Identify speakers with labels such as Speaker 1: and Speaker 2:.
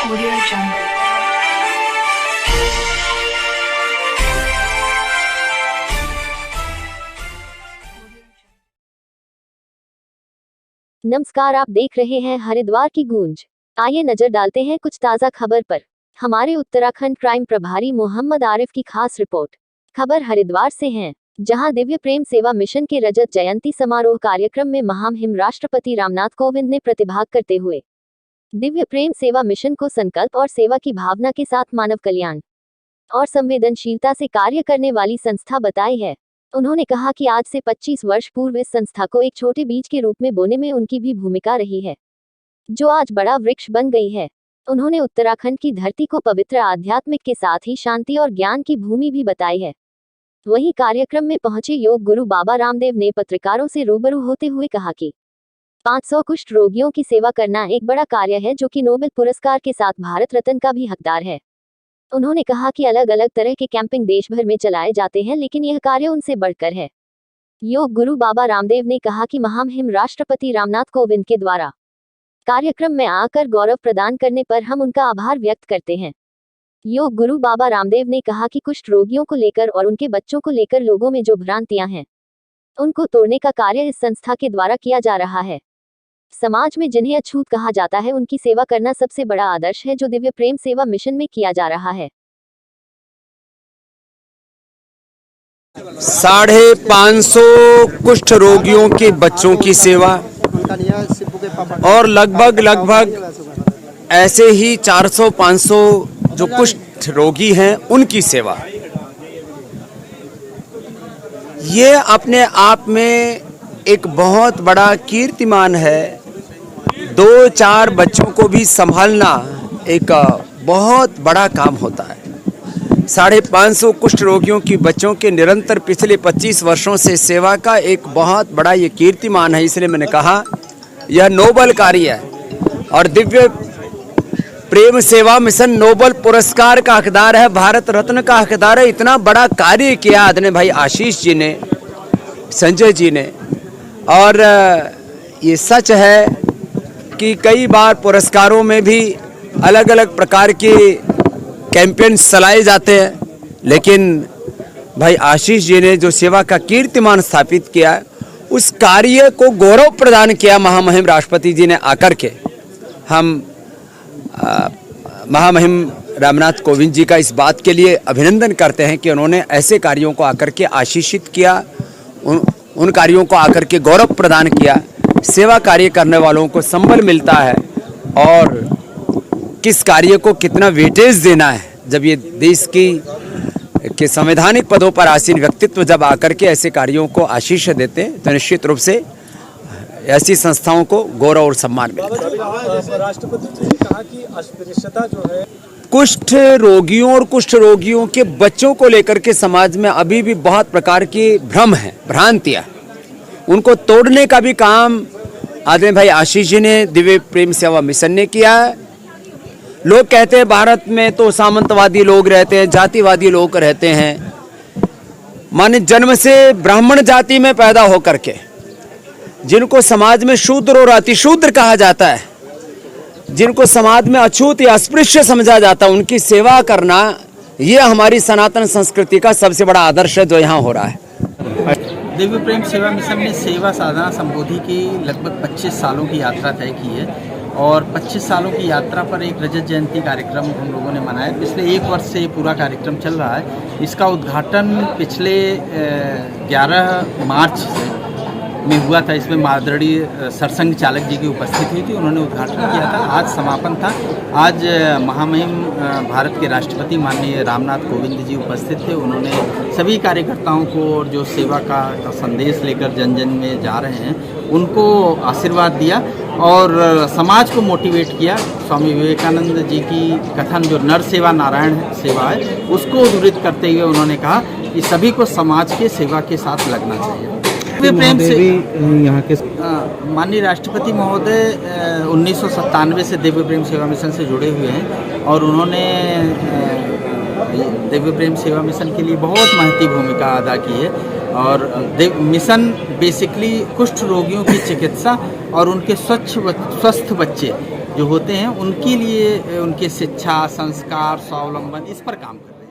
Speaker 1: Audio Jungle.
Speaker 2: नमस्कार, आप देख रहे हैं हरिद्वार की गूंज। आइए नजर डालते हैं कुछ ताजा खबर पर। हमारे उत्तराखंड क्राइम प्रभारी मोहम्मद आरिफ की खास रिपोर्ट। खबर हरिद्वार से है, जहां दिव्य प्रेम सेवा मिशन के रजत जयंती समारोह कार्यक्रम में महामहिम राष्ट्रपति रामनाथ कोविंद ने प्रतिभाग करते हुए दिव्य प्रेम सेवा मिशन को संकल्प और सेवा की भावना के साथ मानव कल्याण और संवेदनशीलता से कार्य करने वाली संस्था बताई है। उन्होंने कहा कि आज से 25 वर्ष पूर्व इस संस्था को एक छोटे बीज के रूप में बोने में उनकी भी भूमिका रही है, जो आज बड़ा वृक्ष बन गई है। उन्होंने उत्तराखंड की धरती को पवित्र आध्यात्मिक के साथ ही शांति और ज्ञान की भूमि भी बताई है। वहीं कार्यक्रम में पहुंचे योग गुरु बाबा रामदेव ने पत्रकारों से रूबरू होते हुए कहा कि 500 कुष्ठ रोगियों की सेवा करना एक बड़ा कार्य है, जो कि नोबेल पुरस्कार के साथ भारत रत्न का भी हकदार है। उन्होंने कहा कि अलग अलग तरह के कैंपिंग देश भर में चलाए जाते हैं, लेकिन यह कार्य उनसे बढ़कर है। योग गुरु बाबा रामदेव ने कहा कि महामहिम राष्ट्रपति रामनाथ कोविंद के द्वारा कार्यक्रम में आकर गौरव प्रदान करने पर हम उनका आभार व्यक्त करते हैं। योग गुरु बाबा रामदेव ने कहा कि कुष्ठ रोगियों को लेकर और उनके बच्चों को लेकर लोगों में जो भ्रांतियां हैं, उनको तोड़ने का कार्य इस संस्था के द्वारा किया जा रहा है। समाज में जिन्हें अछूत कहा जाता है, उनकी सेवा करना सबसे बड़ा आदर्श है, जो दिव्य प्रेम सेवा मिशन में किया जा रहा है।
Speaker 3: 550 कुष्ठ रोगियों के बच्चों की सेवा और लगभग ऐसे ही 400-500 जो कुष्ठ रोगी हैं उनकी सेवा, ये अपने आप में एक बहुत बड़ा कीर्तिमान है। 2-4 बच्चों को भी संभालना एक बहुत बड़ा काम होता है। 550 कुष्ठ रोगियों की बच्चों के निरंतर पिछले 25 वर्षों से सेवा का एक बहुत बड़ा ये कीर्तिमान है। इसलिए मैंने कहा यह नोबल कार्य है और दिव्य प्रेम सेवा मिशन नोबल पुरस्कार का हकदार है, भारत रत्न का हकदार है। इतना बड़ा कार्य किया आदरणीय भाई आशीष जी ने, संजय जी ने। और ये सच है कि कई बार पुरस्कारों में भी अलग अलग प्रकार के कैंपेन्स चलाए जाते हैं, लेकिन भाई आशीष जी ने जो सेवा का कीर्तिमान स्थापित किया, उस कार्य को गौरव प्रदान किया महामहिम राष्ट्रपति जी ने आकर के। हम महामहिम रामनाथ कोविंद जी का इस बात के लिए अभिनंदन करते हैं कि उन्होंने ऐसे कार्यों को आकर के आशीषित किया, उन कार्यों को आकर के गौरव प्रदान किया। सेवा कार्य करने वालों को संबल मिलता है और किस कार्य को कितना वेटेज देना है। जब ये देश के संवैधानिक पदों पर आसीन व्यक्तित्व जब आकर के ऐसे कार्यों को आशीष देते हैं, तो निश्चित रूप से ऐसी संस्थाओं को गौरव और सम्मान मिलता है।
Speaker 4: राष्ट्रपति जी ने कहा कि अस्पृश्यता जो है,
Speaker 3: कुष्ठ रोगियों और कुष्ठ रोगियों के बच्चों को लेकर के समाज में अभी भी बहुत प्रकार की भ्रम है, भ्रांतियां, उनको तोड़ने का भी काम आदरणीय भाई आशीष जी ने दिव्य प्रेम सेवा मिशन ने किया है। लोग कहते हैं भारत में तो सामंतवादी लोग रहते हैं, जातिवादी लोग रहते हैं। माने जन्म से ब्राह्मण जाति में पैदा होकर के जिनको समाज में शूद्र और अतिशूद्र कहा जाता है, जिनको समाज में अछूत या अस्पृश्य समझा जाता है, उनकी सेवा करना ये हमारी सनातन संस्कृति का सबसे बड़ा आदर्श है जो यहाँ हो रहा है।
Speaker 5: दिव्य प्रेम सेवा मिशन ने सेवा साधना संबोधि की लगभग 25 सालों की यात्रा तय की है और 25 सालों की यात्रा पर एक रजत जयंती कार्यक्रम हम लोगों ने मनाया। पिछले 1 वर्ष से ये पूरा कार्यक्रम चल रहा है। इसका उद्घाटन पिछले 11 मार्च में हुआ था। इसमें मादरणीय सरसंघ चालक जी की उपस्थिति हुई थी, उन्होंने उद्घाटन किया था। आज समापन था। आज महामहिम भारत के राष्ट्रपति माननीय रामनाथ कोविंद जी उपस्थित थे। उन्होंने सभी कार्यकर्ताओं को और जो सेवा का संदेश लेकर जन जन में जा रहे हैं, उनको आशीर्वाद दिया और समाज को मोटिवेट किया। स्वामी विवेकानंद जी की कथन जो नर सेवा नारायण सेवा है, उसको उद्धृत करते हुए उन्होंने कहा कि सभी को समाज के सेवा के साथ लगना चाहिए। दिव्य प्रेम से यहाँ के माननीय राष्ट्रपति महोदय 1997 से दिव्य प्रेम सेवा मिशन से जुड़े हुए हैं और उन्होंने दिव्य प्रेम सेवा मिशन के लिए बहुत महत्वपूर्ण भूमिका अदा की है। और मिशन बेसिकली कुष्ठ रोगियों की चिकित्सा और उनके स्वस्थ बच्चे जो होते हैं उनके लिए उनके शिक्षा, संस्कार, स्वावलंबन इस पर काम कर रहे हैं।